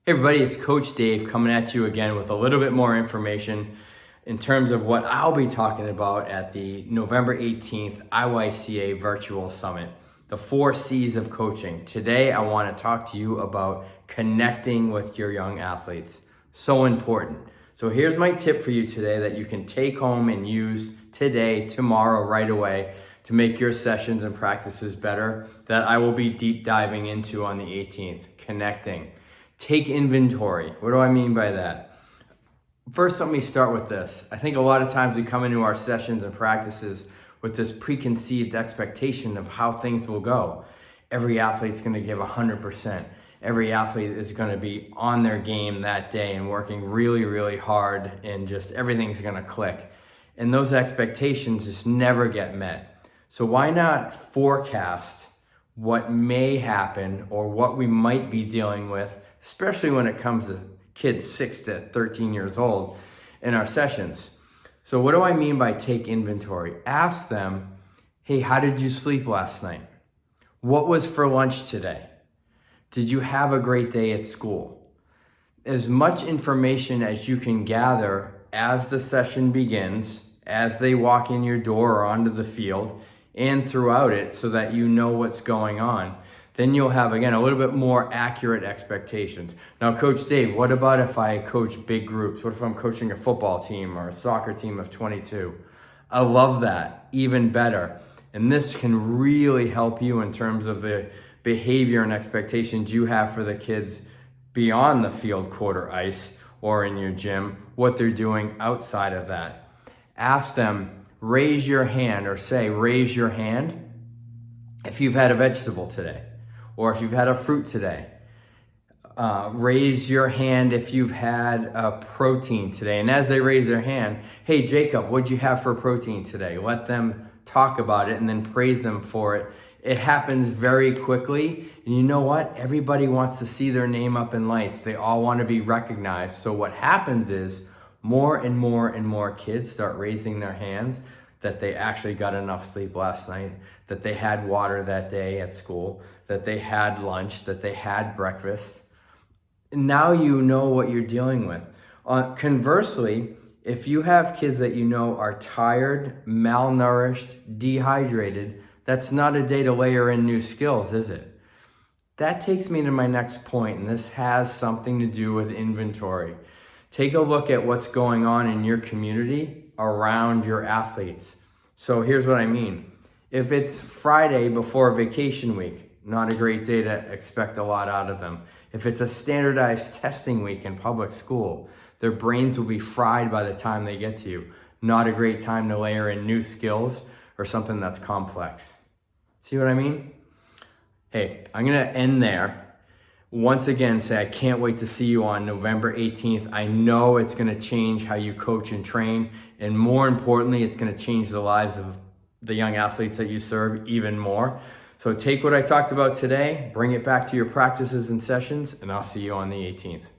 Hey everybody, it's Coach Dave coming at you again with a little bit more information in terms of what I'll be talking about at the November 18th IYCA Virtual Summit, the 4 C's of coaching. Today I want to talk to you about connecting with your young athletes. So important. So here's my tip for you today that you can take home and use today, tomorrow, right away to make your sessions and practices better, that I will be deep diving into on the 18th, connecting. Take inventory. What do I mean by that? First, let me start with this. I think a lot of times we come into our sessions and practices with this preconceived expectation of how things will go. Every athlete's going to give 100%. Every athlete is going to be on their game that day and working really, really hard, and just everything's going to click. And those expectations just never get met. So why not forecast what may happen or what we might be dealing with, especially when it comes to kids 6 to 13 years old in our sessions. So what do I mean by take inventory? Ask them, hey, how did you sleep last night? What was for lunch today? Did you have a great day at school? As much information as you can gather as the session begins, as they walk in your door or onto the field, and throughout it, so that you know what's going on. Then you'll have, again, a little bit more accurate expectations. Now, Coach Dave, what about if I coach big groups? What if I'm coaching a football team or a soccer team of 22? I love that, even better. And this can really help you in terms of the behavior and expectations you have for the kids beyond the field, court, or ice, or in your gym, what they're doing outside of that. Ask them, raise your hand, or say, raise your hand if you've had a vegetable today, or if you've had a fruit today. Raise your hand if you've had a protein today. And as they raise their hand, hey, Jacob, what'd you have for protein today? Let them talk about it and then praise them for it. It happens very quickly. And you know what? Everybody wants to see their name up in lights. They all want to be recognized. So what happens is more and more and more kids start raising their hands that they actually got enough sleep last night, that they had water that day at school, that they had lunch, that they had breakfast. Now you know what you're dealing with. Conversely, if you have kids that you know are tired, malnourished, dehydrated, that's not a day to layer in new skills, is it? That takes me to my next point, and this has something to do with inventory. Take a look at what's going on in your community around your athletes. So here's what I mean. If it's Friday before vacation week, not a great day to expect a lot out of them. If it's a standardized testing week in public school, their brains will be fried by the time they get to you. Not a great time to layer in new skills or something that's complex. See what I mean? Hey, I'm gonna end there. Once again, say I can't wait to see you on November 18th. I know it's gonna change how you coach and train, and more importantly, it's gonna change the lives of the young athletes that you serve even more. So take what I talked about today, bring it back to your practices and sessions, and I'll see you on the 18th.